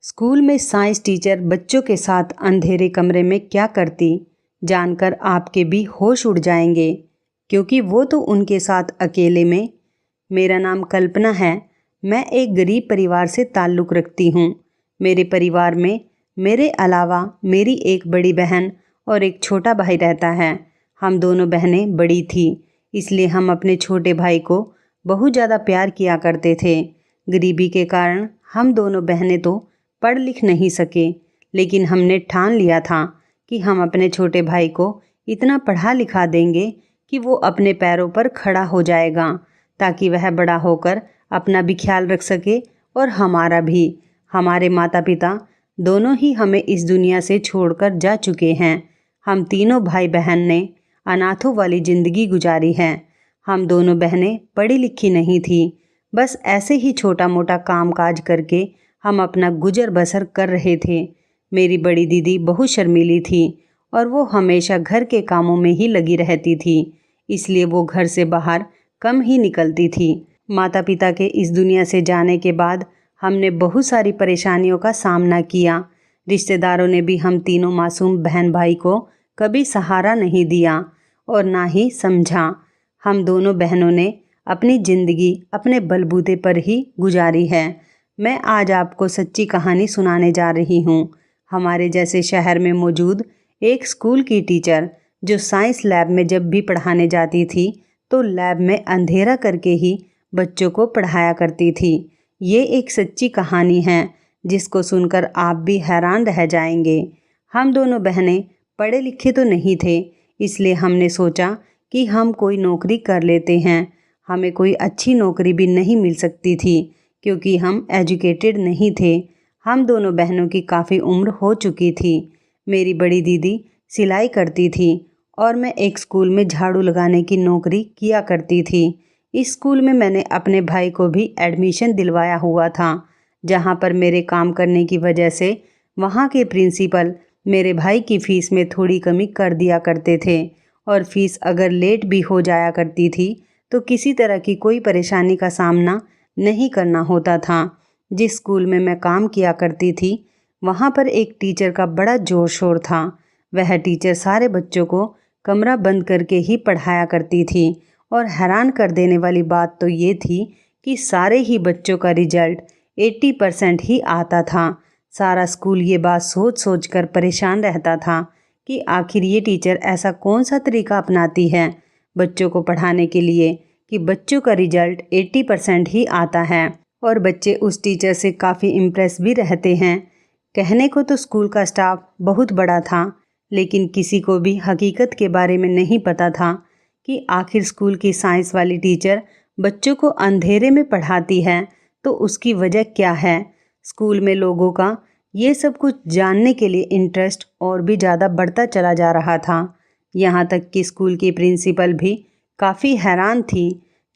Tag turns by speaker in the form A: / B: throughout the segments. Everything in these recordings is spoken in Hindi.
A: स्कूल में साइंस टीचर बच्चों के साथ अंधेरे कमरे में क्या करती, जानकर आपके भी होश उड़ जाएंगे, क्योंकि वो तो उनके साथ अकेले में। मेरा नाम कल्पना है। मैं एक गरीब परिवार से ताल्लुक़ रखती हूँ। मेरे परिवार में मेरे अलावा मेरी एक बड़ी बहन और एक छोटा भाई रहता है। हम दोनों बहनें बड़ी थी, इसलिए हम अपने छोटे भाई को बहुत ज़्यादा प्यार किया करते थे। गरीबी के कारण हम दोनों बहनें तो पढ़ लिख नहीं सके, लेकिन हमने ठान लिया था कि हम अपने छोटे भाई को इतना पढ़ा लिखा देंगे कि वो अपने पैरों पर खड़ा हो जाएगा, ताकि वह बड़ा होकर अपना भी ख्याल रख सके और हमारा भी। हमारे माता पिता दोनों ही हमें इस दुनिया से छोड़कर जा चुके हैं। हम तीनों भाई बहन ने अनाथों वाली ज़िंदगी गुजारी है। हम दोनों बहनें पढ़ी लिखी नहीं थी, बस ऐसे ही छोटा मोटा काम काज करके हम अपना गुजर बसर कर रहे थे। मेरी बड़ी दीदी बहुत शर्मीली थी और वो हमेशा घर के कामों में ही लगी रहती थी, इसलिए वो घर से बाहर कम ही निकलती थी। माता पिता के इस दुनिया से जाने के बाद हमने बहुत सारी परेशानियों का सामना किया। रिश्तेदारों ने भी हम तीनों मासूम बहन भाई को कभी सहारा नहीं दिया और ना ही समझा। हम दोनों बहनों ने अपनी ज़िंदगी अपने बलबूते पर ही गुजारी है। मैं आज आपको सच्ची कहानी सुनाने जा रही हूँ। हमारे जैसे शहर में मौजूद एक स्कूल की टीचर, जो साइंस लैब में जब भी पढ़ाने जाती थी तो लैब में अंधेरा करके ही बच्चों को पढ़ाया करती थी। ये एक सच्ची कहानी है जिसको सुनकर आप भी हैरान रह जाएंगे। हम दोनों बहनें पढ़े लिखे तो नहीं थे, इसलिए हमने सोचा कि हम कोई नौकरी कर लेते हैं। हमें कोई अच्छी नौकरी भी नहीं मिल सकती थी क्योंकि हम एजुकेटेड नहीं थे। हम दोनों बहनों की काफ़ी उम्र हो चुकी थी। मेरी बड़ी दीदी सिलाई करती थी और मैं एक स्कूल में झाड़ू लगाने की नौकरी किया करती थी। इस स्कूल में मैंने अपने भाई को भी एडमिशन दिलवाया हुआ था, जहाँ पर मेरे काम करने की वजह से वहाँ के प्रिंसिपल मेरे भाई की फ़ीस में थोड़ी कमी कर दिया करते थे और फ़ीस अगर लेट भी हो जाया करती थी तो किसी तरह की कोई परेशानी का सामना नहीं करना होता था। जिस स्कूल में मैं काम किया करती थी वहाँ पर एक टीचर का बड़ा ज़ोर शोर था। वह टीचर सारे बच्चों को कमरा बंद करके ही पढ़ाया करती थी और हैरान कर देने वाली बात तो ये थी कि सारे ही बच्चों का रिजल्ट 80% ही आता था। सारा स्कूल ये बात सोच सोच कर परेशान रहता था कि आखिर ये टीचर ऐसा कौन सा तरीका अपनाती है बच्चों को पढ़ाने के लिए कि बच्चों का रिजल्ट 80% ही आता है और बच्चे उस टीचर से काफ़ी इम्प्रेस भी रहते हैं। कहने को तो स्कूल का स्टाफ बहुत बड़ा था, लेकिन किसी को भी हकीकत के बारे में नहीं पता था कि आखिर स्कूल की साइंस वाली टीचर बच्चों को अंधेरे में पढ़ाती है तो उसकी वजह क्या है। स्कूल में लोगों का ये सब कुछ जानने के लिए इंटरेस्ट और भी ज़्यादा बढ़ता चला जा रहा था। यहाँ तक कि स्कूल की प्रिंसिपल भी काफ़ी हैरान थी।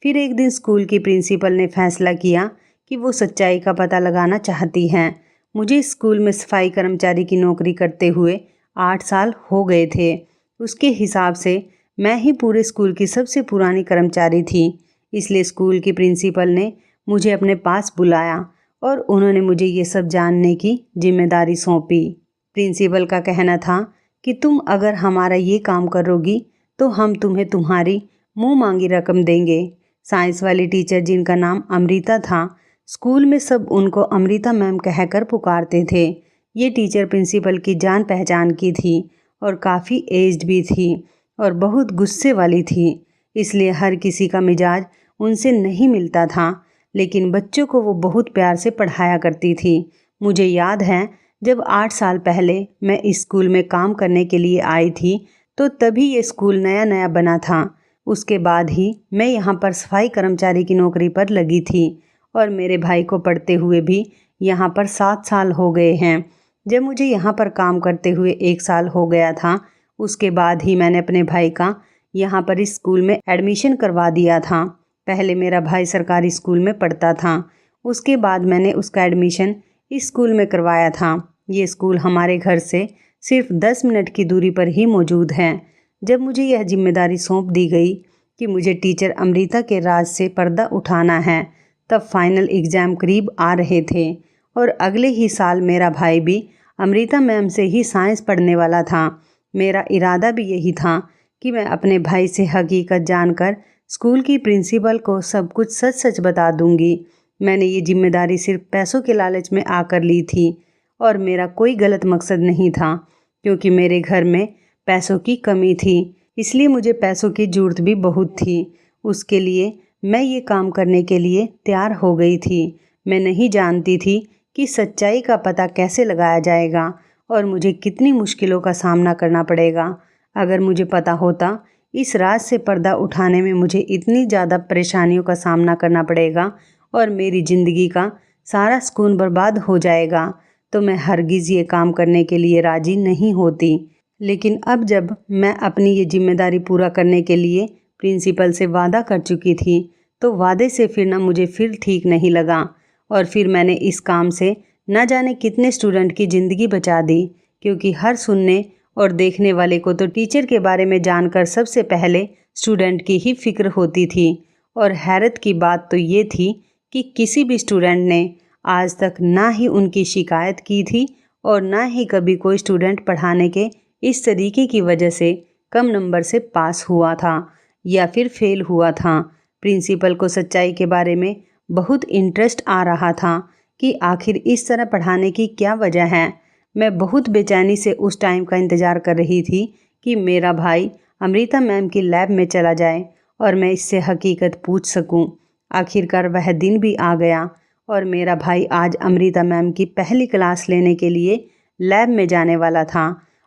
A: फिर एक दिन स्कूल की प्रिंसिपल ने फैसला किया कि वो सच्चाई का पता लगाना चाहती हैं। मुझे स्कूल में सफाई कर्मचारी की नौकरी करते हुए 8 साल हो गए थे। उसके हिसाब से मैं ही पूरे स्कूल की सबसे पुरानी कर्मचारी थी। इसलिए स्कूल की प्रिंसिपल ने मुझे अपने पास बुलाया और उन्होंने मुझे ये सब जानने की जिम्मेदारी सौंपी। प्रिंसिपल का कहना था कि तुम अगर हमारा ये काम करोगी तो हम तुम्हें तुम्हारी मुंह मांगी रकम देंगे। साइंस वाली टीचर, जिनका नाम अमृता था, स्कूल में सब उनको अमृता मैम कहकर पुकारते थे। ये टीचर प्रिंसिपल की जान पहचान की थी और काफ़ी एज्ड भी थी और बहुत गुस्से वाली थी, इसलिए हर किसी का मिजाज उनसे नहीं मिलता था, लेकिन बच्चों को वो बहुत प्यार से पढ़ाया करती थी। मुझे याद है जब 8 साल पहले मैं इस स्कूल में काम करने के लिए आई थी तो तभी ये स्कूल नया नया बना था। उसके बाद ही मैं यहाँ पर सफाई कर्मचारी की नौकरी पर लगी थी और मेरे भाई को पढ़ते हुए भी यहाँ पर 7 साल हो गए हैं। जब मुझे यहाँ पर काम करते हुए 1 साल हो गया था, उसके बाद ही मैंने अपने भाई का यहाँ पर इस स्कूल में एडमिशन करवा दिया था। पहले मेरा भाई सरकारी स्कूल में पढ़ता था, उसके बाद मैंने उसका एडमिशन इस स्कूल में करवाया था। ये स्कूल हमारे घर से सिर्फ 10 मिनट की दूरी पर ही मौजूद है। जब मुझे यह जिम्मेदारी सौंप दी गई कि मुझे टीचर अमृता के राज से पर्दा उठाना है, तब फाइनल एग्ज़ाम करीब आ रहे थे और अगले ही साल मेरा भाई भी अमृता मैम से ही साइंस पढ़ने वाला था। मेरा इरादा भी यही था कि मैं अपने भाई से हकीकत जानकर स्कूल की प्रिंसिपल को सब कुछ सच सच बता दूंगी। मैंने ये जिम्मेदारी सिर्फ पैसों के लालच में आकर ली थी और मेरा कोई गलत मकसद नहीं था, क्योंकि मेरे घर में पैसों की कमी थी, इसलिए मुझे पैसों की ज़रूरत भी बहुत थी। उसके लिए मैं ये काम करने के लिए तैयार हो गई थी। मैं नहीं जानती थी कि सच्चाई का पता कैसे लगाया जाएगा और मुझे कितनी मुश्किलों का सामना करना पड़ेगा। अगर मुझे पता होता इस राज से पर्दा उठाने में मुझे इतनी ज़्यादा परेशानियों का सामना करना पड़ेगा और मेरी ज़िंदगी का सारा सुकून बर्बाद हो जाएगा, तो मैं हरगिज़ ये काम करने के लिए राज़ी नहीं होती। लेकिन अब जब मैं अपनी ये जिम्मेदारी पूरा करने के लिए प्रिंसिपल से वादा कर चुकी थी, तो वादे से फिरना मुझे फिर ठीक नहीं लगा और फिर मैंने इस काम से न जाने कितने स्टूडेंट की ज़िंदगी बचा दी, क्योंकि हर सुनने और देखने वाले को तो टीचर के बारे में जानकर सबसे पहले स्टूडेंट की ही फिक्र होती थी। और हैरत की बात तो ये थी कि किसी भी स्टूडेंट ने आज तक ना ही उनकी शिकायत की थी और ना ही कभी कोई स्टूडेंट पढ़ाने के इस तरीके की वजह से कम नंबर से पास हुआ था या फिर फेल हुआ था। प्रिंसिपल को सच्चाई के बारे में बहुत इंटरेस्ट आ रहा था कि आखिर इस तरह पढ़ाने की क्या वजह है। मैं बहुत बेचैनी से उस टाइम का इंतज़ार कर रही थी कि मेरा भाई अमृता मैम की लैब में चला जाए और मैं इससे हकीकत पूछ सकूं। आखिरकार वह दिन भी आ गया और मेरा भाई आज अमृता मैम की पहली क्लास लेने के लिए लैब में जाने वाला था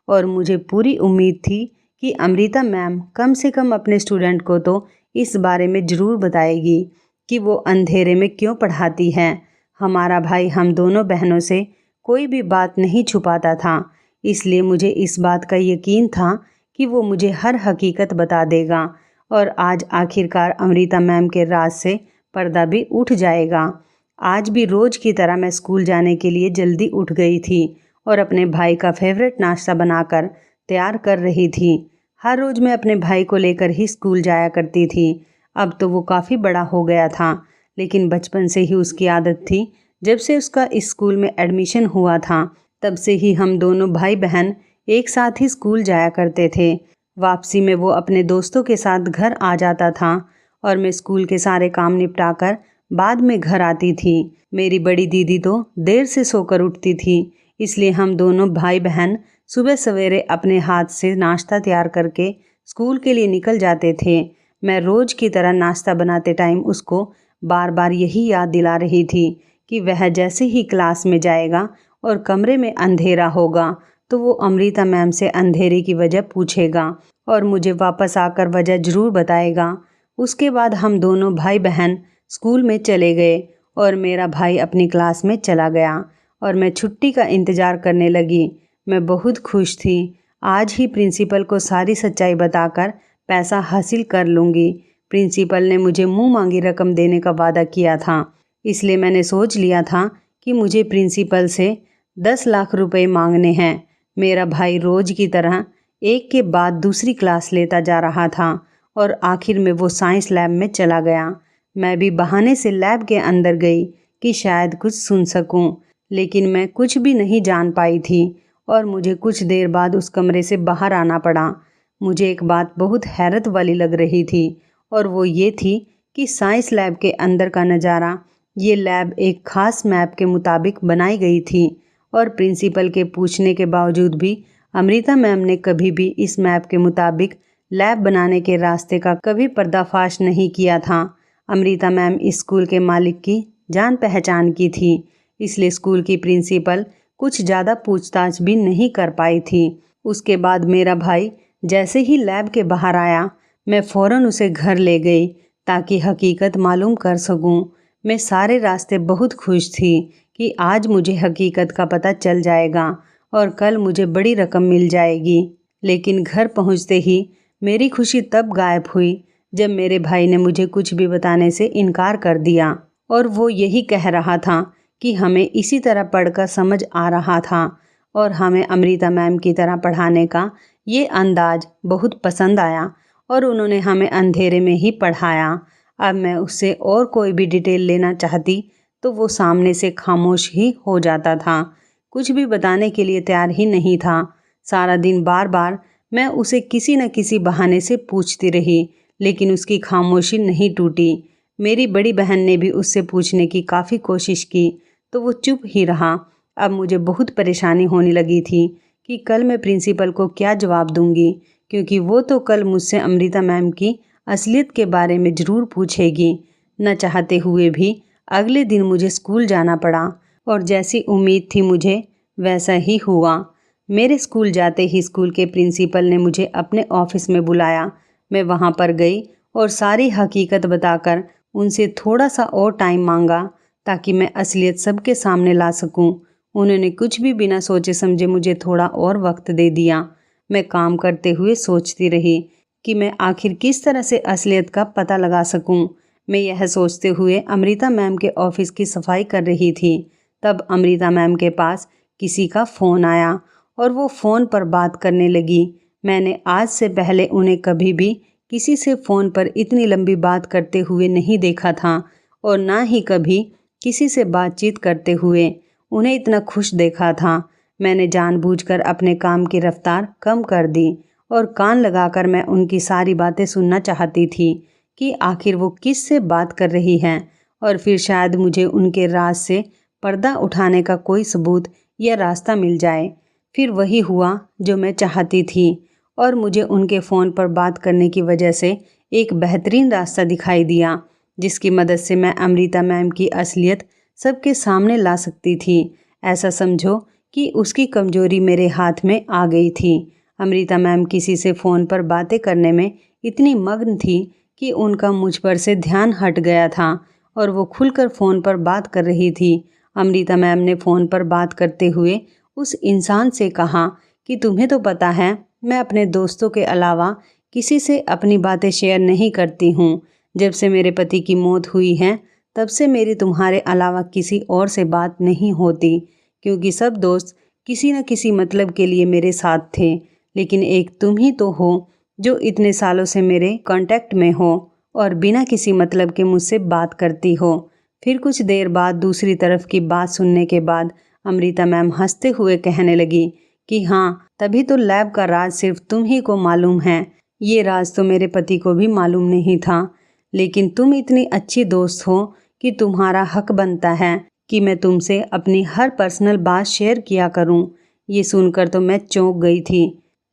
A: और मुझे पूरी उम्मीद थी कि अमृता मैम कम से कम अपने स्टूडेंट को तो इस बारे में ज़रूर बताएगी कि वो अंधेरे में क्यों पढ़ाती है। हमारा भाई हम दोनों बहनों से कोई भी बात नहीं छुपाता था, इसलिए मुझे इस बात का यकीन था कि वो मुझे हर हकीकत बता देगा और आज आखिरकार अमृता मैम के राज से पर्दा भी उठ जाएगा। आज भी रोज़ की तरह मैं स्कूल जाने के लिए जल्दी उठ गई थी और अपने भाई का फेवरेट नाश्ता बनाकर तैयार कर रही थी। हर रोज़ मैं अपने भाई को लेकर ही स्कूल जाया करती थी। अब तो वो काफ़ी बड़ा हो गया था, लेकिन बचपन से ही उसकी आदत थी। जब से उसका इस स्कूल में एडमिशन हुआ था, तब से ही हम दोनों भाई बहन एक साथ ही स्कूल जाया करते थे। वापसी में वो अपने दोस्तों के साथ घर आ जाता था और मैं स्कूल के सारे काम निपटाकर बाद में घर आती थी। मेरी बड़ी दीदी तो देर से सोकर उठती थी, इसलिए हम दोनों भाई बहन सुबह सवेरे अपने हाथ से नाश्ता तैयार करके स्कूल के लिए निकल जाते थे। मैं रोज़ की तरह नाश्ता बनाते टाइम उसको बार बार यही याद दिला रही थी कि वह जैसे ही क्लास में जाएगा और कमरे में अंधेरा होगा तो वो अमृता मैम से अंधेरे की वजह पूछेगा और मुझे वापस आकर वजह ज़रूर बताएगा। उसके बाद हम दोनों भाई बहन स्कूल में चले गए और मेरा भाई अपनी क्लास में चला गया और मैं छुट्टी का इंतज़ार करने लगी। मैं बहुत खुश थी। आज ही प्रिंसिपल को सारी सच्चाई बताकर पैसा हासिल कर लूँगी। प्रिंसिपल ने मुझे मुँह मांगी रकम देने का वादा किया था, इसलिए मैंने सोच लिया था कि मुझे प्रिंसिपल से 10 लाख रुपए मांगने हैं। मेरा भाई रोज़ की तरह एक के बाद दूसरी क्लास लेता जा रहा था और आखिर में वो साइंस लैब में चला गया। मैं भी बहाने से लैब के अंदर गई कि शायद कुछ सुन सकूं, लेकिन मैं कुछ भी नहीं जान पाई थी और मुझे कुछ देर बाद उस कमरे से बाहर आना पड़ा। मुझे एक बात बहुत हैरत वाली लग रही थी और वो ये थी कि साइंस लैब के अंदर का नज़ारा, ये लैब एक ख़ास मैप के मुताबिक बनाई गई थी और प्रिंसिपल के पूछने के बावजूद भी अमृता मैम ने कभी भी इस मैप के मुताबिक लैब बनाने के रास्ते का कभी पर्दाफाश नहीं किया था। अमृता मैम इस स्कूल के मालिक की जान पहचान की थी, इसलिए स्कूल की प्रिंसिपल कुछ ज़्यादा पूछताछ भी नहीं कर पाई थी। उसके बाद मेरा भाई जैसे ही लैब के बाहर आया, मैं फ़ौरन उसे घर ले गई ताकि हकीकत मालूम कर सकूं। मैं सारे रास्ते बहुत खुश थी कि आज मुझे हकीकत का पता चल जाएगा और कल मुझे बड़ी रकम मिल जाएगी। लेकिन घर पहुंचते ही मेरी खुशी तब गायब हुई जब मेरे भाई ने मुझे कुछ भी बताने से इनकार कर दिया और वो यही कह रहा था कि हमें इसी तरह पढ़कर समझ आ रहा था और हमें अमृता मैम की तरह पढ़ाने का ये अंदाज बहुत पसंद आया और उन्होंने हमें अंधेरे में ही पढ़ाया। अब मैं उससे और कोई भी डिटेल लेना चाहती तो वो सामने से खामोश ही हो जाता था, कुछ भी बताने के लिए तैयार ही नहीं था। सारा दिन बार बार मैं उसे किसी न किसी बहाने से पूछती रही, लेकिन उसकी खामोशी नहीं टूटी। मेरी बड़ी बहन ने भी उससे पूछने की काफ़ी कोशिश की, तो वो चुप ही रहा। अब मुझे बहुत परेशानी होने लगी थी कि कल मैं प्रिंसिपल को क्या जवाब दूंगी, क्योंकि वो तो कल मुझसे अमृता मैम की असलियत के बारे में ज़रूर पूछेगी। न चाहते हुए भी अगले दिन मुझे स्कूल जाना पड़ा, और जैसी उम्मीद थी मुझे वैसा ही हुआ। मेरे स्कूल जाते ही स्कूल के प्रिंसिपल ने मुझे अपने ऑफिस में बुलाया। मैं वहाँ पर गई और सारी हकीकत बताकर उनसे थोड़ा सा और टाइम मांगा, ताकि मैं असलियत सबके सामने ला सकूं। उन्होंने कुछ भी बिना सोचे समझे मुझे थोड़ा और वक्त दे दिया। मैं काम करते हुए सोचती रही कि मैं आखिर किस तरह से असलियत का पता लगा सकूं। मैं यह सोचते हुए अमृता मैम के ऑफिस की सफाई कर रही थी। तब अमृता मैम के पास किसी का फ़ोन आया और वो फ़ोन पर बात करने लगी। मैंने आज से पहले उन्हें कभी भी किसी से फ़ोन पर इतनी लंबी बात करते हुए नहीं देखा था, और ना ही कभी किसी से बातचीत करते हुए उन्हें इतना खुश देखा था। मैंने जानबूझकर अपने काम की रफ्तार कम कर दी और कान लगाकर मैं उनकी सारी बातें सुनना चाहती थी कि आखिर वो किस से बात कर रही हैं, और फिर शायद मुझे उनके राज से पर्दा उठाने का कोई सबूत या रास्ता मिल जाए। फिर वही हुआ जो मैं चाहती थी, और मुझे उनके फ़ोन पर बात करने की वजह से एक बेहतरीन रास्ता दिखाई दिया, जिसकी मदद से मैं अमृता मैम की असलियत सबके सामने ला सकती थी। ऐसा समझो कि उसकी कमजोरी मेरे हाथ में आ गई थी। अमृता मैम किसी से फ़ोन पर बातें करने में इतनी मग्न थी कि उनका मुझ पर से ध्यान हट गया था, और वो खुलकर फ़ोन पर बात कर रही थी। अमृता मैम ने फ़ोन पर बात करते हुए उस इंसान से कहा कि तुम्हें तो पता है मैं अपने दोस्तों के अलावा किसी से अपनी बातें शेयर नहीं करती हूँ। जब से मेरे पति की मौत हुई है, तब से मेरी तुम्हारे अलावा किसी और से बात नहीं होती, क्योंकि सब दोस्त किसी न किसी मतलब के लिए मेरे साथ थे, लेकिन एक तुम ही तो हो जो इतने सालों से मेरे कांटेक्ट में हो और बिना किसी मतलब के मुझसे बात करती हो। फिर कुछ देर बाद दूसरी तरफ की बात सुनने के बाद अमृता मैम हंसते हुए कहने लगी कि हाँ, तभी तो लैब का राज सिर्फ तुम ही को मालूम है। ये राज तो मेरे पति को भी मालूम नहीं था, लेकिन तुम इतनी अच्छी दोस्त हो कि तुम्हारा हक बनता है कि मैं तुमसे अपनी हर पर्सनल बात शेयर किया करूं। ये सुनकर तो मैं चौंक गई थी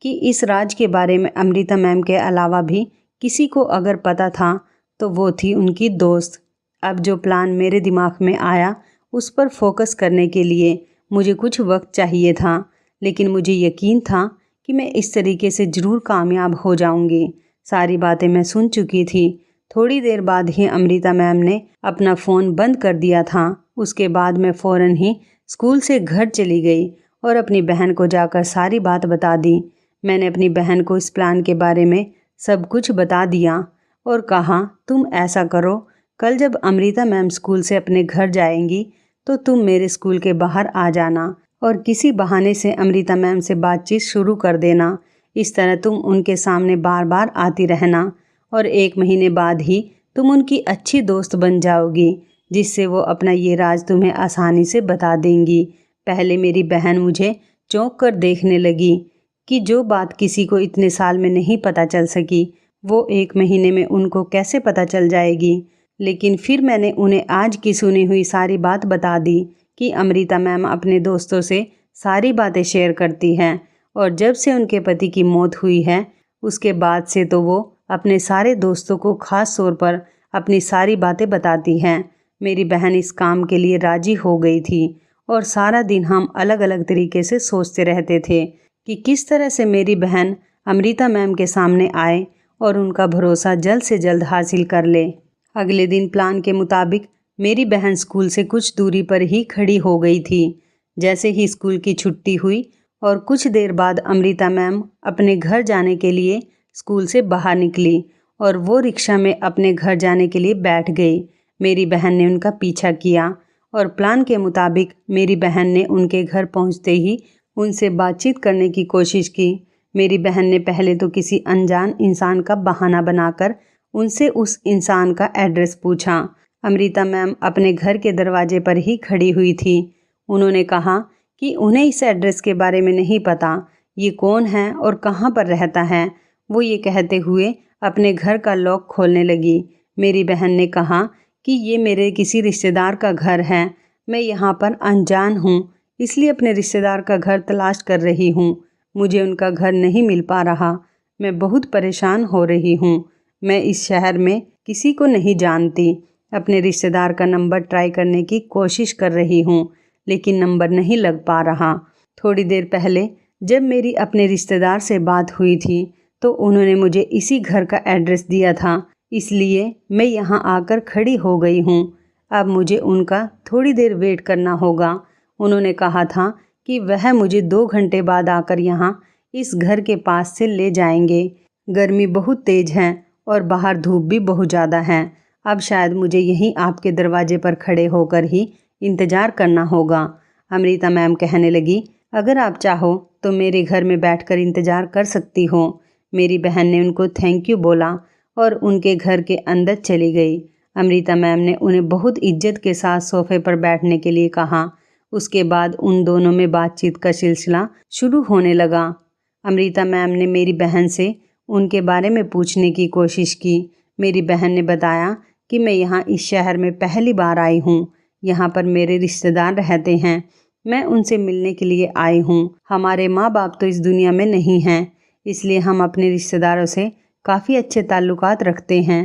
A: कि इस राज के बारे में अमृता मैम के अलावा भी किसी को अगर पता था तो वो थी उनकी दोस्त। अब जो प्लान मेरे दिमाग में आया उस पर फोकस करने के लिए मुझे कुछ वक्त चाहिए था, लेकिन मुझे यकीन था कि मैं इस तरीके से ज़रूर कामयाब हो जाऊंगी। सारी बातें मैं सुन चुकी थी। थोड़ी देर बाद ही अमृता मैम ने अपना फ़ोन बंद कर दिया था। उसके बाद मैं फ़ौरन ही स्कूल से घर चली गई और अपनी बहन को जाकर सारी बात बता दी। मैंने अपनी बहन को इस प्लान के बारे में सब कुछ बता दिया और कहा, तुम ऐसा करो, कल जब अमृता मैम स्कूल से अपने घर जाएंगी तो तुम मेरे स्कूल के बाहर आ जाना और किसी बहाने से अमृता मैम से बातचीत शुरू कर देना। इस तरह तुम उनके सामने बार बार आती रहना और 1 महीने बाद ही तुम उनकी अच्छी दोस्त बन जाओगी, जिससे वो अपना ये राज तुम्हें आसानी से बता देंगी। पहले मेरी बहन मुझे चौंक कर देखने लगी कि जो बात किसी को इतने साल में नहीं पता चल सकी, वो 1 महीने में उनको कैसे पता चल जाएगी। लेकिन फिर मैंने उन्हें आज की सुनी हुई सारी बात बता दी कि अमृता मैम अपने दोस्तों से सारी बातें शेयर करती हैं, और जब से उनके पति की मौत हुई है उसके बाद से तो वो अपने सारे दोस्तों को ख़ास तौर पर अपनी सारी बातें बताती हैं। मेरी बहन इस काम के लिए राजी हो गई थी और सारा दिन हम अलग अलग तरीके से सोचते रहते थे कि किस तरह से मेरी बहन अमृता मैम के सामने आए और उनका भरोसा जल्द से जल्द हासिल कर ले। अगले दिन प्लान के मुताबिक मेरी बहन स्कूल से कुछ दूरी पर ही खड़ी हो गई थी। जैसे ही स्कूल की छुट्टी हुई और कुछ देर बाद अमृता मैम अपने घर जाने के लिए स्कूल से बाहर निकली और वो रिक्शा में अपने घर जाने के लिए बैठ गई। मेरी बहन ने उनका पीछा किया और प्लान के मुताबिक मेरी बहन ने उनके घर पहुंचते ही उनसे बातचीत करने की कोशिश की। मेरी बहन ने पहले तो किसी अनजान इंसान का बहाना बनाकर उनसे उस इंसान का एड्रेस पूछा, अमृता मैम अपने घर के दरवाजे पर ही खड़ी हुई थी। उन्होंने कहा कि उन्हें इस एड्रेस के बारे में नहीं पता, ये कौन है और कहाँ पर रहता है। वो ये कहते हुए अपने घर का लॉक खोलने लगी। मेरी बहन ने कहा कि ये मेरे किसी रिश्तेदार का घर है, मैं यहाँ पर अनजान हूँ, इसलिए अपने रिश्तेदार का घर तलाश कर रही हूँ। मुझे उनका घर नहीं मिल पा रहा, मैं बहुत परेशान हो रही हूँ। मैं इस शहर में किसी को नहीं जानती। अपने रिश्तेदार का नंबर ट्राई करने की कोशिश कर रही हूँ, लेकिन नंबर नहीं लग पा रहा। थोड़ी देर पहले जब मेरी अपने रिश्तेदार से बात हुई थी तो उन्होंने मुझे इसी घर का एड्रेस दिया था, इसलिए मैं यहाँ आकर खड़ी हो गई हूँ। अब मुझे उनका थोड़ी देर वेट करना होगा। उन्होंने कहा था कि वह मुझे 2 घंटे बाद आकर यहाँ इस घर के पास से ले जाएंगे। गर्मी बहुत तेज़ है और बाहर धूप भी बहुत ज़्यादा है। अब शायद मुझे यहीं आपके दरवाजे पर खड़े होकर ही इंतज़ार करना होगा। अमृता मैम कहने लगी, अगर आप चाहो तो मेरे घर में बैठकर इंतज़ार कर सकती हो। मेरी बहन ने उनको थैंक यू बोला और उनके घर के अंदर चली गई। अमृता मैम ने उन्हें बहुत इज्जत के साथ सोफे पर बैठने के लिए कहा। उसके बाद उन दोनों में बातचीत का सिलसिला शुरू होने लगा। अमृता मैम ने मेरी बहन से उनके बारे में पूछने की कोशिश की। मेरी बहन ने बताया कि मैं यहाँ इस शहर में पहली बार आई हूँ। यहाँ पर मेरे रिश्तेदार रहते हैं, मैं उनसे मिलने के लिए आई हूँ। हमारे माँ बाप तो इस दुनिया में नहीं हैं, इसलिए हम अपने रिश्तेदारों से काफ़ी अच्छे ताल्लुकात रखते हैं।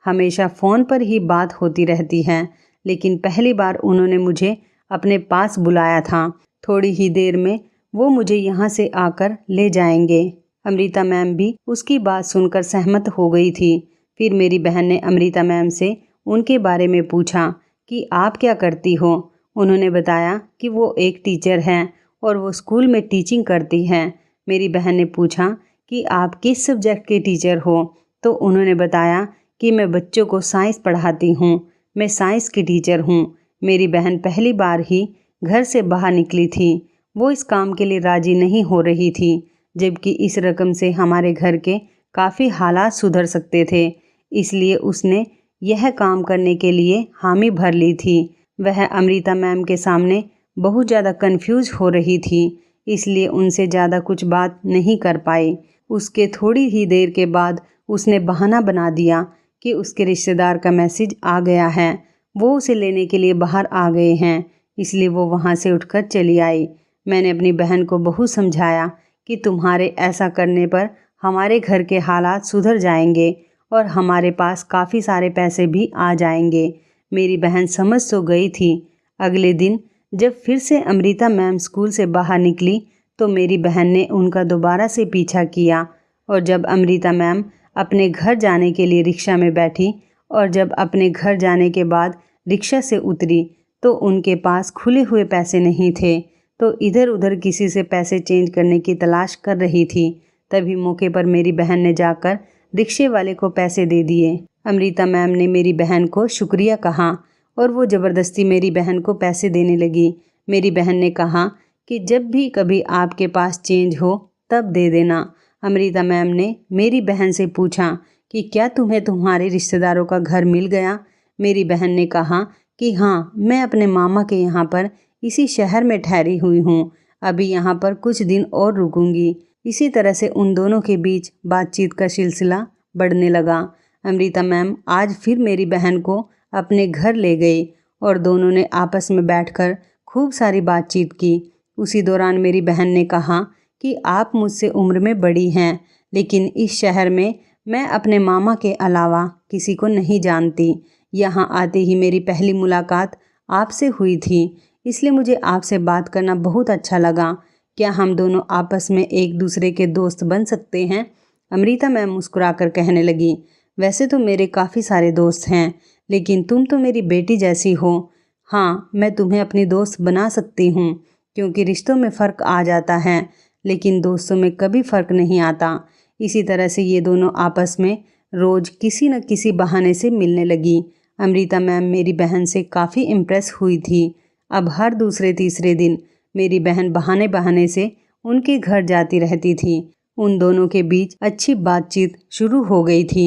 A: हमेशा फ़ोन पर ही बात होती रहती है, लेकिन पहली बार उन्होंने मुझे अपने पास बुलाया था। थोड़ी ही देर में वो मुझे यहाँ से आकर ले जाएंगे। अमृता मैम भी उसकी बात सुनकर सहमत हो गई थी। फिर मेरी बहन ने अमृता मैम से उनके बारे में पूछा कि आप क्या करती हो। उन्होंने बताया कि वो एक टीचर हैं और वो स्कूल में टीचिंग करती हैं। मेरी बहन ने पूछा कि आप किस सब्जेक्ट के टीचर हो, तो उन्होंने बताया कि मैं बच्चों को साइंस पढ़ाती हूँ, मैं साइंस की टीचर हूँ। मेरी बहन पहली बार ही घर से बाहर निकली थी। वो इस काम के लिए राजी नहीं हो रही थी, जबकि इस रकम से हमारे घर के काफ़ी हालात सुधर सकते थे, इसलिए उसने यह काम करने के लिए हामी भर ली थी। वह अमृता मैम के सामने बहुत ज़्यादा कंफ्यूज हो रही थी, इसलिए उनसे ज़्यादा कुछ बात नहीं कर पाई। उसके थोड़ी ही देर के बाद उसने बहाना बना दिया कि उसके रिश्तेदार का मैसेज आ गया है, वो उसे लेने के लिए बाहर आ गए हैं, इसलिए वो वहाँ से उठकर चली आई। मैंने अपनी बहन को बहुत समझाया कि तुम्हारे ऐसा करने पर हमारे घर के हालात सुधर जाएंगे और हमारे पास काफ़ी सारे पैसे भी आ जाएंगे। मेरी बहन समझ तो गई थी। अगले दिन जब फिर से अमृता मैम स्कूल से बाहर निकली तो मेरी बहन ने उनका दोबारा से पीछा किया, और जब अमृता मैम अपने घर जाने के लिए रिक्शा में बैठी और जब अपने घर जाने के बाद रिक्शा से उतरी तो उनके पास खुले हुए पैसे नहीं थे, तो इधर उधर किसी से पैसे चेंज करने की तलाश कर रही थी। तभी मौके पर मेरी बहन ने जाकर रिक्शे वाले को पैसे दे दिए। अमृता मैम ने मेरी बहन को शुक्रिया कहा और वो ज़बरदस्ती मेरी बहन को पैसे देने लगी। मेरी बहन ने कहा कि जब भी कभी आपके पास चेंज हो तब दे देना। अमृता मैम ने मेरी बहन से पूछा कि क्या तुम्हें तुम्हारे रिश्तेदारों का घर मिल गया। मेरी बहन ने कहा कि हाँ, मैं अपने मामा के यहाँ पर इसी शहर में ठहरी हुई हूँ, अभी यहाँ पर कुछ दिन और रुकूंगी। इसी तरह से उन दोनों के बीच बातचीत का सिलसिला बढ़ने लगा। अमृता मैम आज फिर मेरी बहन को अपने घर ले गई और दोनों ने आपस में बैठकर खूब सारी बातचीत की। उसी दौरान मेरी बहन ने कहा कि आप मुझसे उम्र में बड़ी हैं, लेकिन इस शहर में मैं अपने मामा के अलावा किसी को नहीं जानती। यहाँ आते ही मेरी पहली मुलाकात आपसे हुई थी, इसलिए मुझे आपसे बात करना बहुत अच्छा लगा। क्या हम दोनों आपस में एक दूसरे के दोस्त बन सकते हैं? अमृता मैम मुस्कुराकर कहने लगी, वैसे तो मेरे काफ़ी सारे दोस्त हैं, लेकिन तुम तो मेरी बेटी जैसी हो। हाँ, मैं तुम्हें अपनी दोस्त बना सकती हूँ, क्योंकि रिश्तों में फ़र्क आ जाता है, लेकिन दोस्तों में कभी फ़र्क नहीं आता। इसी तरह से ये दोनों आपस में रोज़ किसी न किसी बहाने से मिलने लगी। अमृता मैम मेरी बहन से काफ़ी इम्प्रेस हुई थी। अब हर दूसरे तीसरे दिन मेरी बहन बहाने बहाने से उनके घर जाती रहती थी। उन दोनों के बीच अच्छी बातचीत शुरू हो गई थी।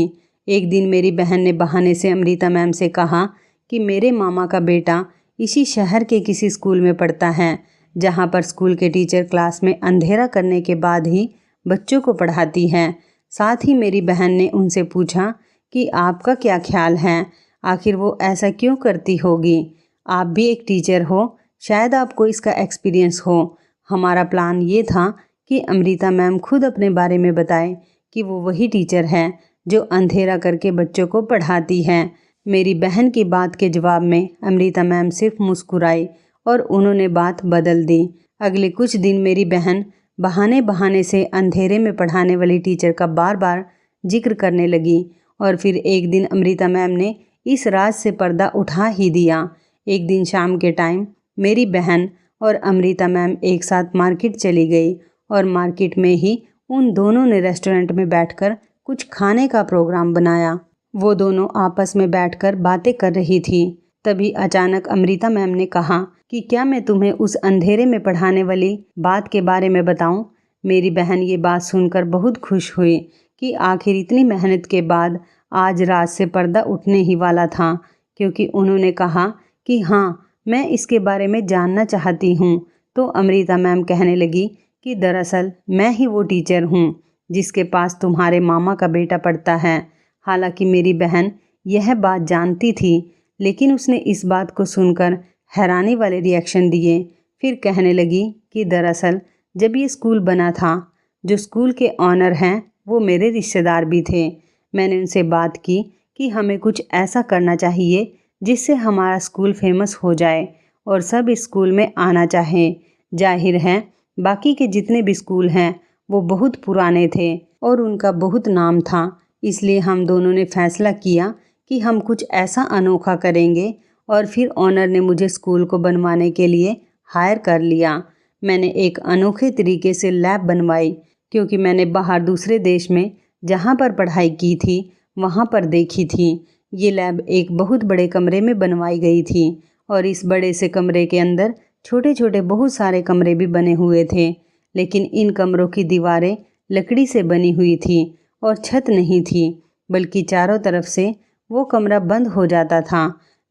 A: एक दिन मेरी बहन ने बहाने से अमृता मैम से कहा कि मेरे मामा का बेटा इसी शहर के किसी स्कूल में पढ़ता है, जहाँ पर स्कूल के टीचर क्लास में अंधेरा करने के बाद ही बच्चों को पढ़ाती हैं। साथ ही मेरी बहन ने उनसे पूछा कि आपका क्या ख्याल है, आखिर वो ऐसा क्यों करती होगी? आप भी एक टीचर हो, शायद आपको इसका एक्सपीरियंस हो। हमारा प्लान ये था कि अमृता मैम खुद अपने बारे में बताए कि वो वही टीचर है जो अंधेरा करके बच्चों को पढ़ाती हैं। मेरी बहन की बात के जवाब में अमृता मैम सिर्फ मुस्कुराई और उन्होंने बात बदल दी। अगले कुछ दिन मेरी बहन बहाने बहाने से अंधेरे में पढ़ाने वाली टीचर का बार बार जिक्र करने लगी और फिर एक दिन अमृता मैम ने इस राज से पर्दा उठा ही दिया। एक दिन शाम के टाइम मेरी बहन और अमृता मैम एक साथ मार्केट चली गई और मार्केट में ही उन दोनों ने रेस्टोरेंट में बैठकर कुछ खाने का प्रोग्राम बनाया। वो दोनों आपस में बैठकर बातें कर रही थी। तभी अचानक अमृता मैम ने कहा कि क्या मैं तुम्हें उस अंधेरे में पढ़ाने वाली बात के बारे में बताऊं? मेरी बहन ये बात सुनकर बहुत खुश हुई कि आखिर इतनी मेहनत के बाद आज रात से पर्दा उठने ही वाला था, क्योंकि उन्होंने कहा कि हाँ, मैं इसके बारे में जानना चाहती हूँ। तो अमृता मैम कहने लगी कि दरअसल मैं ही वो टीचर हूँ जिसके पास तुम्हारे मामा का बेटा पढ़ता है। हालांकि मेरी बहन यह बात जानती थी, लेकिन उसने इस बात को सुनकर हैरानी वाले रिएक्शन दिए। फिर कहने लगी कि दरअसल जब ये स्कूल बना था, जो स्कूल के ऑनर हैं वो मेरे रिश्तेदार भी थे। मैंने उनसे बात की कि हमें कुछ ऐसा करना चाहिए जिससे हमारा स्कूल फेमस हो जाए और सब इस स्कूल में आना चाहें। जाहिर है बाकी के जितने भी स्कूल हैं वो बहुत पुराने थे और उनका बहुत नाम था, इसलिए हम दोनों ने फैसला किया कि हम कुछ ऐसा अनोखा करेंगे और फिर ऑनर ने मुझे स्कूल को बनवाने के लिए हायर कर लिया। मैंने एक अनोखे तरीके से लैब बनवाई, क्योंकि मैंने बाहर दूसरे देश में जहाँ पर पढ़ाई की थी वहाँ पर देखी थी। ये लैब एक बहुत बड़े कमरे में बनवाई गई थी और इस बड़े से कमरे के अंदर छोटे छोटे बहुत सारे कमरे भी बने हुए थे, लेकिन इन कमरों की दीवारें लकड़ी से बनी हुई थी और छत नहीं थी, बल्कि चारों तरफ से वो कमरा बंद हो जाता था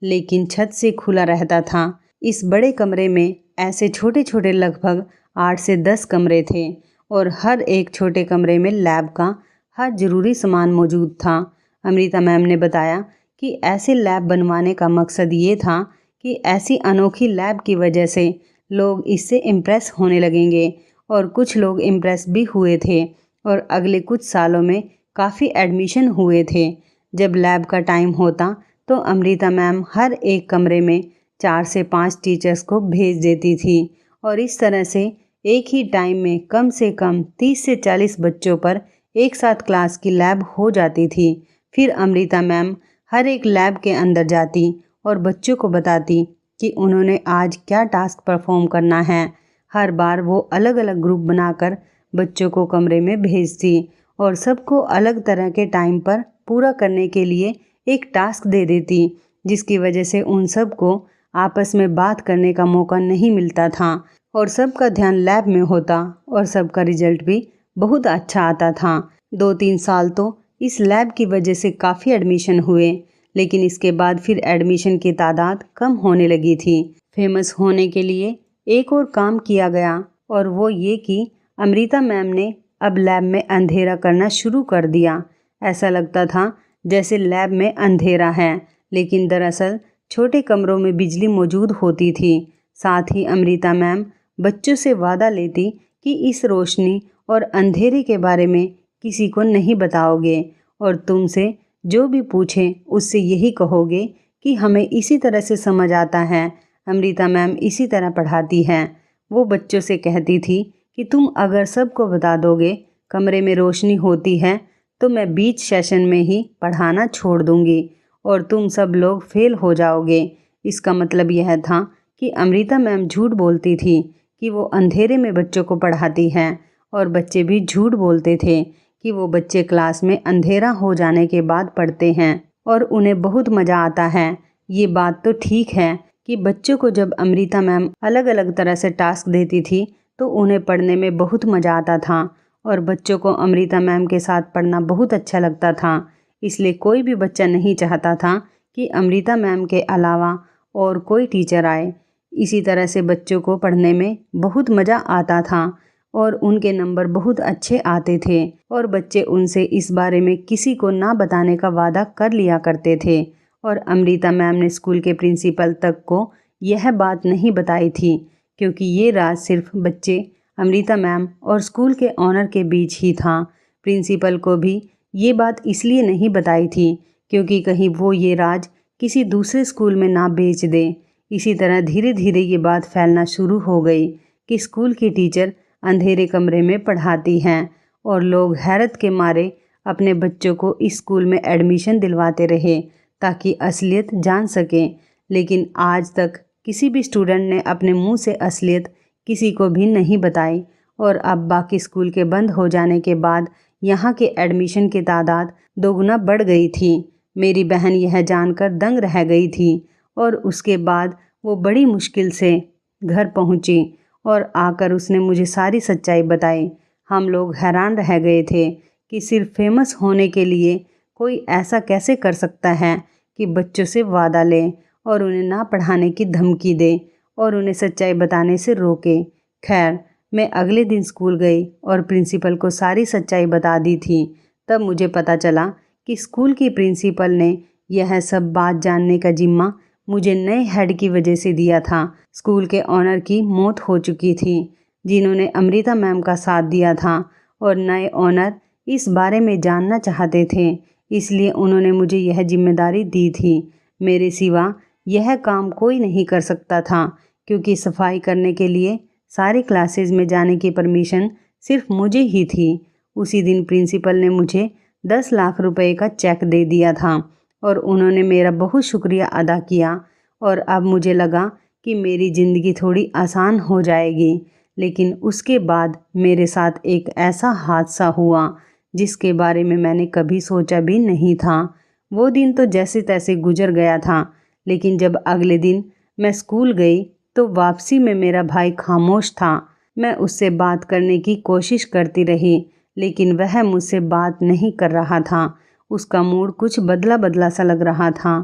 A: लेकिन छत से खुला रहता था। इस बड़े कमरे में ऐसे छोटे छोटे लगभग 8 से 10 कमरे थे और हर एक छोटे कमरे में लैब का हर ज़रूरी सामान मौजूद था। अमृता मैम ने बताया कि ऐसे लैब बनवाने का मकसद ये था कि ऐसी अनोखी लैब की वजह से लोग इससे इम्प्रेस होने लगेंगे और कुछ लोग इम्प्रेस भी हुए थे और अगले कुछ सालों में काफ़ी एडमिशन हुए थे। जब लैब का टाइम होता तो अमृता मैम हर एक कमरे में 4 से 5 टीचर्स को भेज देती थी और इस तरह से एक ही टाइम में कम से कम 30 से 40 बच्चों पर एक साथ क्लास की लैब हो जाती थी। फिर अमृता मैम हर एक लैब के अंदर जाती और बच्चों को बताती कि उन्होंने आज क्या टास्क परफॉर्म करना है। हर बार वो अलग अलग ग्रुप बनाकर बच्चों को कमरे में भेजती और सबको अलग तरह के टाइम पर पूरा करने के लिए एक टास्क दे देती, जिसकी वजह से उन सबको आपस में बात करने का मौका नहीं मिलता था और सबका ध्यान लैब में होता और सबका रिजल्ट भी बहुत अच्छा आता था। 2-3 साल तो इस लैब की वजह से काफ़ी एडमिशन हुए, लेकिन इसके बाद फिर एडमिशन की तादाद कम होने लगी थी। फेमस होने के लिए एक और काम किया गया और वो ये कि अमृता मैम ने अब लैब में अंधेरा करना शुरू कर दिया। ऐसा लगता था जैसे लैब में अंधेरा है, लेकिन दरअसल छोटे कमरों में बिजली मौजूद होती थी। साथ ही अमृता मैम बच्चों से वादा लेती कि इस रोशनी और अंधेरे के बारे में किसी को नहीं बताओगे और तुमसे जो भी पूछे उससे यही कहोगे कि हमें इसी तरह से समझ आता है, अमृता मैम इसी तरह पढ़ाती हैं। वो बच्चों से कहती थी कि तुम अगर सबको बता दोगे कमरे में रोशनी होती है तो मैं बीच सेशन में ही पढ़ाना छोड़ दूंगी और तुम सब लोग फेल हो जाओगे। इसका मतलब यह था कि अमृता मैम झूठ बोलती थी कि वो अंधेरे में बच्चों को पढ़ाती हैं और बच्चे भी झूठ बोलते थे कि वो बच्चे क्लास में अंधेरा हो जाने के बाद पढ़ते हैं और उन्हें बहुत मज़ा आता है। ये बात तो ठीक है कि बच्चों को जब अमृता मैम अलग अलग तरह से टास्क देती थी तो उन्हें पढ़ने में बहुत मज़ा आता था और बच्चों को अमृता मैम के साथ पढ़ना बहुत अच्छा लगता था। इसलिए कोई भी बच्चा नहीं चाहता था कि अमृता मैम के अलावा और कोई टीचर आए। इसी तरह से बच्चों को पढ़ने में बहुत मज़ा आता था और उनके नंबर बहुत अच्छे आते थे और बच्चे उनसे इस बारे में किसी को ना बताने का वादा कर लिया करते थे। और अमृता मैम ने स्कूल के प्रिंसिपल तक को यह बात नहीं बताई थी, क्योंकि ये राज सिर्फ बच्चे, अमृता मैम और स्कूल के ऑनर के बीच ही था। प्रिंसिपल को भी ये बात इसलिए नहीं बताई थी क्योंकि कहीं वो ये राज किसी दूसरे स्कूल में ना बेच दे। इसी तरह धीरे धीरे ये बात फैलना शुरू हो गई कि स्कूल की टीचर अंधेरे कमरे में पढ़ाती हैं और लोग हैरत के मारे अपने बच्चों को इस स्कूल में एडमिशन दिलवाते रहे ताकि असलियत जान सकें। लेकिन आज तक किसी भी स्टूडेंट ने अपने मुंह से असलियत किसी को भी नहीं बताई। और अब बाकी स्कूल के बंद हो जाने के बाद यहाँ के एडमिशन की तादाद दोगुना बढ़ गई थी। मेरी बहन यह जानकर दंग रह गई थी और उसके बाद वो बड़ी मुश्किल से घर पहुँची और आकर उसने मुझे सारी सच्चाई बताई। हम लोग हैरान रह गए थे कि सिर्फ फेमस होने के लिए कोई ऐसा कैसे कर सकता है कि बच्चों से वादा ले और उन्हें ना पढ़ाने की धमकी दे और उन्हें सच्चाई बताने से रोके। खैर, मैं अगले दिन स्कूल गई और प्रिंसिपल को सारी सच्चाई बता दी थी। तब मुझे पता चला कि स्कूल की प्रिंसिपल ने यह सब बात जानने का जिम्मा मुझे नए हेड की वजह से दिया था। स्कूल के ऑनर की मौत हो चुकी थी, जिन्होंने अमृता मैम का साथ दिया था, और नए ऑनर इस बारे में जानना चाहते थे, इसलिए उन्होंने मुझे यह जिम्मेदारी दी थी। मेरे सिवा यह काम कोई नहीं कर सकता था, क्योंकि सफाई करने के लिए सारी क्लासेस में जाने की परमिशन सिर्फ मुझे ही थी। उसी दिन प्रिंसिपल ने मुझे 10 लाख रुपए का चेक दे दिया था और उन्होंने मेरा बहुत शुक्रिया अदा किया और अब मुझे लगा कि मेरी ज़िंदगी थोड़ी आसान हो जाएगी। लेकिन उसके बाद मेरे साथ एक ऐसा हादसा हुआ जिसके बारे में मैंने कभी सोचा भी नहीं था। वो दिन तो जैसे तैसे गुजर गया था, लेकिन जब अगले दिन मैं स्कूल गई तो वापसी में मेरा भाई खामोश था। मैं उससे बात करने की कोशिश करती रही, लेकिन वह मुझसे बात नहीं कर रहा था। उसका मूड कुछ बदला बदला सा लग रहा था।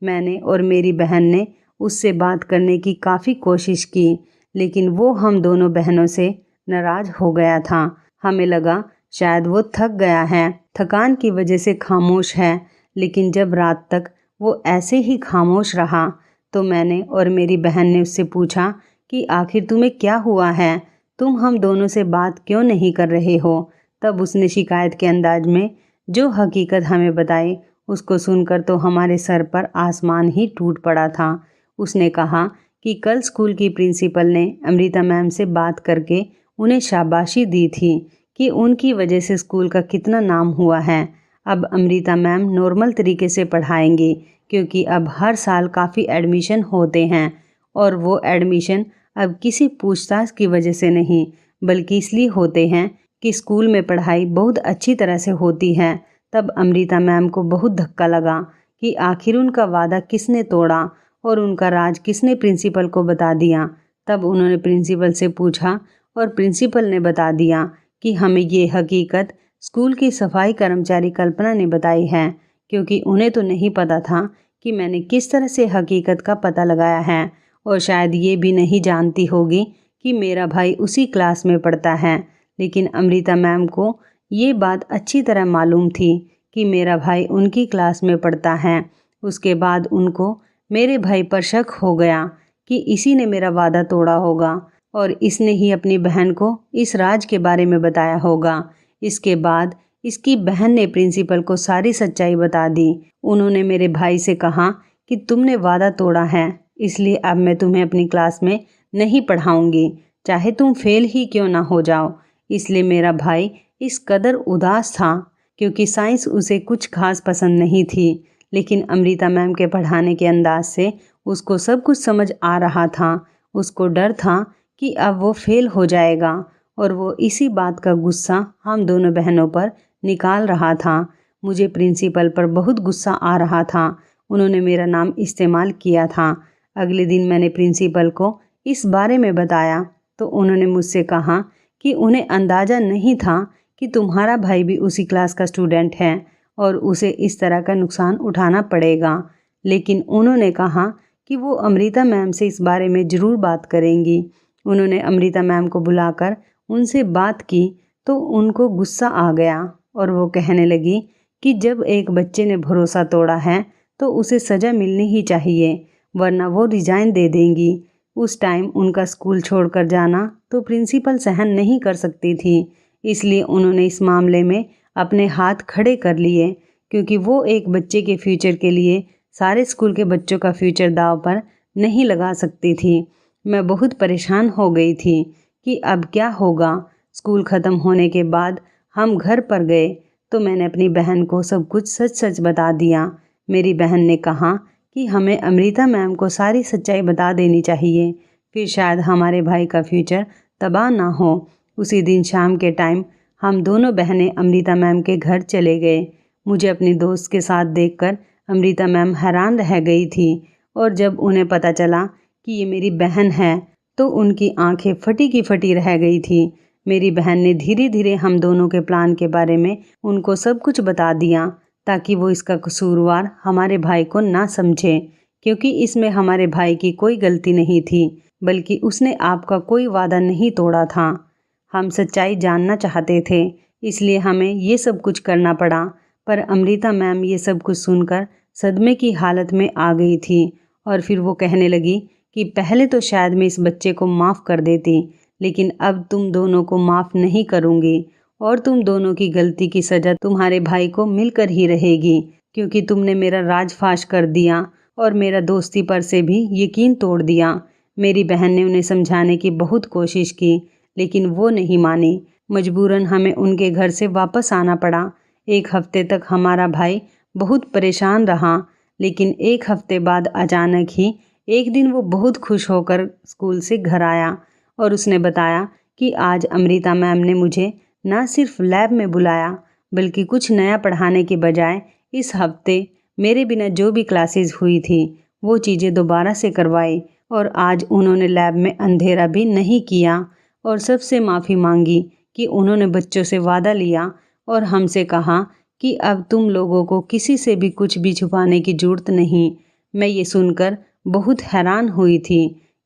A: मैंने और मेरी बहन ने उससे बात करने की काफ़ी कोशिश की, लेकिन वो हम दोनों बहनों से नाराज़ हो गया था। हमें लगा शायद वो थक गया है, थकान की वजह से खामोश है। लेकिन जब रात तक वो ऐसे ही खामोश रहा तो मैंने और मेरी बहन ने उससे पूछा कि आखिर तुम्हें क्या हुआ है, तुम हम दोनों से बात क्यों नहीं कर रहे हो। तब उसने शिकायत के अंदाज में जो हकीकत हमें बताई, उसको सुनकर तो हमारे सर पर आसमान ही टूट पड़ा था। उसने कहा कि कल स्कूल की प्रिंसिपल ने अमृता मैम से बात करके उन्हें शाबाशी दी थी कि उनकी वजह से स्कूल का कितना नाम हुआ है। अब अमृता मैम नॉर्मल तरीके से पढ़ाएंगी, क्योंकि अब हर साल काफ़ी एडमिशन होते हैं और वो एडमिशन अब किसी पूछताछ की वजह से नहीं, बल्कि इसलिए होते हैं कि स्कूल में पढ़ाई बहुत अच्छी तरह से होती है। तब अमृता मैम को बहुत धक्का लगा कि आखिर उनका वादा किसने तोड़ा और उनका राज किसने प्रिंसिपल को बता दिया। तब उन्होंने प्रिंसिपल से पूछा और प्रिंसिपल ने बता दिया कि हमें ये हकीकत स्कूल की सफाई कर्मचारी कल्पना ने बताई है, क्योंकि उन्हें तो नहीं पता था कि मैंने किस तरह से हकीकत का पता लगाया है, और शायद ये भी नहीं जानती होगी कि मेरा भाई उसी क्लास में पढ़ता है। लेकिन अमृता मैम को ये बात अच्छी तरह मालूम थी कि मेरा भाई उनकी क्लास में पढ़ता है। उसके बाद उनको मेरे भाई पर शक हो गया कि इसी ने मेरा वादा तोड़ा होगा और इसने ही अपनी बहन को इस राज के बारे में बताया होगा। इसके बाद इसकी बहन ने प्रिंसिपल को सारी सच्चाई बता दी। उन्होंने मेरे भाई से कहा कि तुमने वादा तोड़ा है, इसलिए अब मैं तुम्हें अपनी क्लास में नहीं पढ़ाऊंगी, चाहे तुम फेल ही क्यों ना हो जाओ। इसलिए मेरा भाई इस कदर उदास था, क्योंकि साइंस उसे कुछ खास पसंद नहीं थी। लेकिन अमृता मैम के पढ़ाने के अंदाज से उसको सब कुछ समझ आ रहा था। उसको डर था कि अब वो फेल हो जाएगा और वो इसी बात का गुस्सा हम दोनों बहनों पर निकाल रहा था। मुझे प्रिंसिपल पर बहुत गुस्सा आ रहा था। उन्होंने मेरा नाम इस्तेमाल किया था। अगले दिन मैंने प्रिंसिपल को इस बारे में बताया तो उन्होंने मुझसे कहा कि उन्हें अंदाज़ा नहीं था कि तुम्हारा भाई भी उसी क्लास का स्टूडेंट है और उसे इस तरह का नुकसान उठाना पड़ेगा। लेकिन उन्होंने कहा कि वो अमृता मैम से इस बारे में ज़रूर बात करेंगी। उन्होंने अमृता मैम को बुलाकर उनसे बात की तो उनको गुस्सा आ गया और वो कहने लगी कि जब एक बच्चे ने भरोसा तोड़ा है तो उसे सज़ा मिलनी ही चाहिए, वरना वो रिज़ाइन दे देंगी। उस टाइम उनका स्कूल छोड़कर जाना तो प्रिंसिपल सहन नहीं कर सकती थी, इसलिए उन्होंने इस मामले में अपने हाथ खड़े कर लिए, क्योंकि वो एक बच्चे के फ्यूचर के लिए सारे स्कूल के बच्चों का फ्यूचर दांव पर नहीं लगा सकती थी। मैं बहुत परेशान हो गई थी कि अब क्या होगा। स्कूल ख़त्म होने के बाद हम घर पर गए तो मैंने अपनी बहन को सब कुछ सच सच बता दिया। मेरी बहन ने कहा कि हमें अमृता मैम को सारी सच्चाई बता देनी चाहिए, फिर शायद हमारे भाई का फ्यूचर तबाह ना हो। उसी दिन शाम के टाइम हम दोनों बहनें अमृता मैम के घर चले गए। मुझे अपनी दोस्त के साथ देखकर अमृता मैम हैरान रह गई थी और जब उन्हें पता चला कि ये मेरी बहन है तो उनकी आंखें फटी की फटी रह गई थी। मेरी बहन ने धीरे धीरे हम दोनों के प्लान के बारे में उनको सब कुछ बता दिया ताकि वो इसका कसूरवार हमारे भाई को ना समझे, क्योंकि इसमें हमारे भाई की कोई गलती नहीं थी, बल्कि उसने आपका कोई वादा नहीं तोड़ा था। हम सच्चाई जानना चाहते थे, इसलिए हमें ये सब कुछ करना पड़ा। पर अमृता मैम ये सब कुछ सुनकर सदमे की हालत में आ गई थी और फिर वो कहने लगी कि पहले तो शायद मैं इस बच्चे को माफ़ कर देती, लेकिन अब तुम दोनों को माफ़ नहीं करूँगी और तुम दोनों की गलती की सज़ा तुम्हारे भाई को मिलकर ही रहेगी, क्योंकि तुमने मेरा राज फाश कर दिया और मेरा दोस्ती पर से भी यकीन तोड़ दिया। मेरी बहन ने उन्हें समझाने की बहुत कोशिश की, लेकिन वो नहीं मानी। मजबूरन हमें उनके घर से वापस आना पड़ा। एक हफ्ते तक हमारा भाई बहुत परेशान रहा, लेकिन एक हफ्ते बाद अचानक ही एक दिन वो बहुत खुश होकर स्कूल से घर आया और उसने बताया कि आज अमृता मैम ने मुझे ना सिर्फ लैब में बुलाया, बल्कि कुछ नया पढ़ाने के बजाय इस हफ्ते मेरे बिना जो भी क्लासेस हुई थी वो चीज़ें दोबारा से करवाई और आज उन्होंने लैब में अंधेरा भी नहीं किया और सबसे माफ़ी मांगी कि उन्होंने बच्चों से वादा लिया और हमसे कहा कि अब तुम लोगों को किसी से भी कुछ भी छुपाने की ज़रूरत नहीं। मैं ये सुनकर बहुत हैरान हुई थी।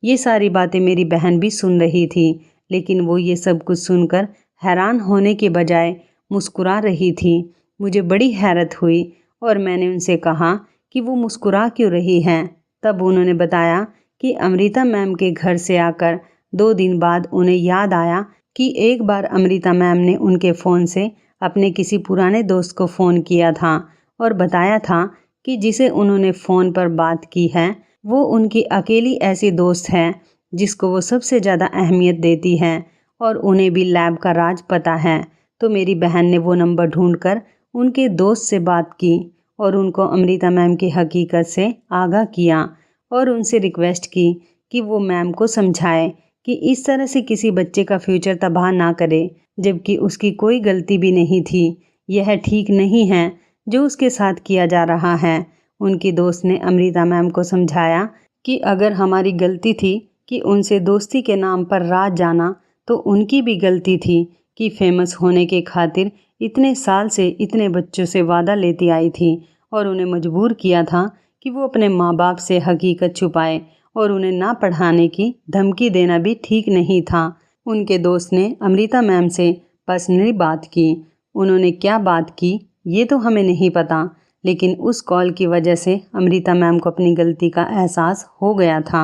A: ये सारी बातें मेरी बहन भी सुन रही थी, लेकिन वो ये सब कुछ सुनकर हैरान होने के बजाय मुस्कुरा रही थी। मुझे बड़ी हैरत हुई और मैंने उनसे कहा कि वो मुस्कुरा क्यों रही हैं। तब उन्होंने बताया कि अमृता मैम के घर से आकर 2 दिन बाद उन्हें याद आया कि एक बार अमृता मैम ने उनके फ़ोन से अपने किसी पुराने दोस्त को फ़ोन किया था और बताया था कि जिसे उन्होंने फ़ोन पर बात की है वो उनकी अकेली ऐसी दोस्त है जिसको वो सबसे ज़्यादा अहमियत देती है और उन्हें भी लैब का राज पता है। तो मेरी बहन ने वो नंबर ढूंढकर उनके दोस्त से बात की और उनको अमृता मैम की हकीकत से आगाह किया और उनसे रिक्वेस्ट की कि वो मैम को समझाए कि इस तरह से किसी बच्चे का फ्यूचर तबाह ना करे, जबकि उसकी कोई गलती भी नहीं थी। यह ठीक नहीं है जो उसके साथ किया जा रहा है। उनकी दोस्त ने अमृता मैम को समझाया कि अगर हमारी गलती थी कि उनसे दोस्ती के नाम पर राज जाना, तो उनकी भी गलती थी कि फेमस होने के खातिर इतने साल से इतने बच्चों से वादा लेती आई थी और उन्हें मजबूर किया था कि वो अपने माँ बाप से हकीकत छुपाए और उन्हें ना पढ़ाने की धमकी देना भी ठीक नहीं था। उनके दोस्त ने अमृता मैम से पर्सनली बात की। उन्होंने क्या बात की ये तो हमें नहीं पता, लेकिन उस कॉल की वजह से अमृता मैम को अपनी गलती का एहसास हो गया था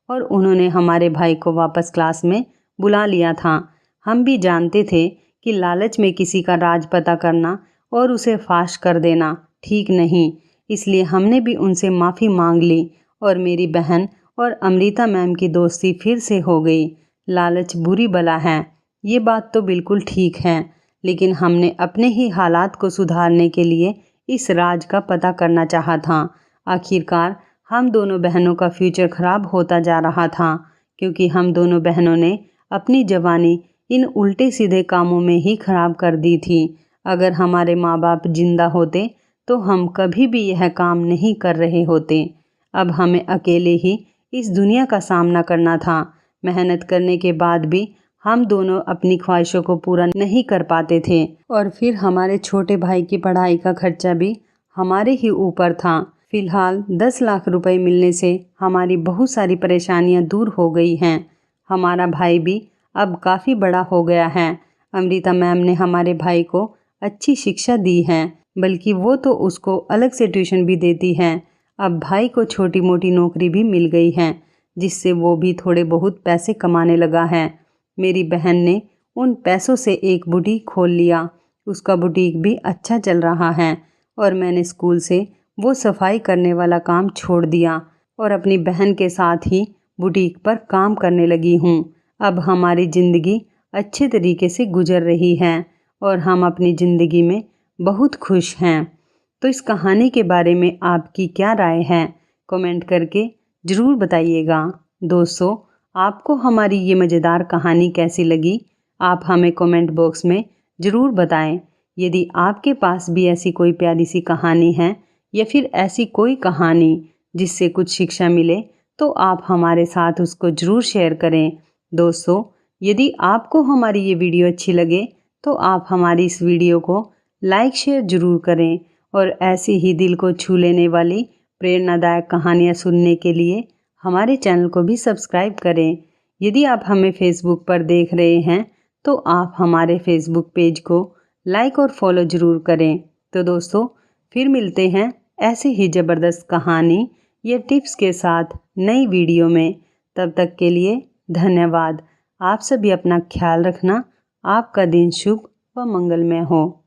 A: और उन्होंने हमारे भाई को वापस क्लास में बुला लिया था। हम भी जानते थे कि लालच में किसी का राज पता करना और उसे फाश कर देना ठीक नहीं, इसलिए हमने भी उनसे माफ़ी मांग ली और मेरी बहन और अमृता मैम की दोस्ती फिर से हो गई। लालच बुरी बला है, ये बात तो बिल्कुल ठीक है, लेकिन हमने अपने ही हालात को सुधारने के लिए इस राज का पता करना चाहा था। आखिरकार हम दोनों बहनों का फ्यूचर खराब होता जा रहा था, क्योंकि हम दोनों बहनों ने अपनी जवानी इन उल्टे सीधे कामों में ही खराब कर दी थी। अगर हमारे माँ बाप जिंदा होते तो हम कभी भी यह काम नहीं कर रहे होते। अब हमें अकेले ही इस दुनिया का सामना करना था। मेहनत करने के बाद भी हम दोनों अपनी ख्वाहिशों को पूरा नहीं कर पाते थे और फिर हमारे छोटे भाई की पढ़ाई का खर्चा भी हमारे ही ऊपर था। फ़िलहाल 10 लाख रुपए मिलने से हमारी बहुत सारी परेशानियां दूर हो गई हैं। हमारा भाई भी अब काफ़ी बड़ा हो गया है। अमृता मैम ने हमारे भाई को अच्छी शिक्षा दी है, बल्कि वो तो उसको अलग से ट्यूशन भी देती हैं। अब भाई को छोटी मोटी नौकरी भी मिल गई है, जिससे वो भी थोड़े बहुत पैसे कमाने लगा है। मेरी बहन ने उन पैसों से एक बुटीक खोल लिया। उसका बुटीक भी अच्छा चल रहा है और मैंने स्कूल से वो सफाई करने वाला काम छोड़ दिया और अपनी बहन के साथ ही बुटीक पर काम करने लगी हूँ। अब हमारी ज़िंदगी अच्छे तरीके से गुजर रही है और हम अपनी ज़िंदगी में बहुत खुश हैं। तो इस कहानी के बारे में आपकी क्या राय है, कमेंट करके ज़रूर बताइएगा। दोस्तों, आपको हमारी ये मज़ेदार कहानी कैसी लगी, आप हमें कमेंट बॉक्स में ज़रूर बताएं। यदि आपके पास भी ऐसी कोई प्यारी सी कहानी है या फिर ऐसी कोई कहानी जिससे कुछ शिक्षा मिले, तो आप हमारे साथ उसको ज़रूर शेयर करें। दोस्तों, यदि आपको हमारी ये वीडियो अच्छी लगे तो आप हमारी इस वीडियो को लाइक शेयर ज़रूर करें और ऐसी ही दिल को छू लेने वाली प्रेरणादायक कहानियाँ सुनने के लिए हमारे चैनल को भी सब्सक्राइब करें। यदि आप हमें फेसबुक पर देख रहे हैं तो आप हमारे फेसबुक पेज को लाइक और फॉलो ज़रूर करें। तो दोस्तों, फिर मिलते हैं ऐसे ही ज़बरदस्त कहानी या टिप्स के साथ नई वीडियो में। तब तक के लिए धन्यवाद। आप सभी अपना ख्याल रखना। आपका दिन शुभ व मंगलमय हो।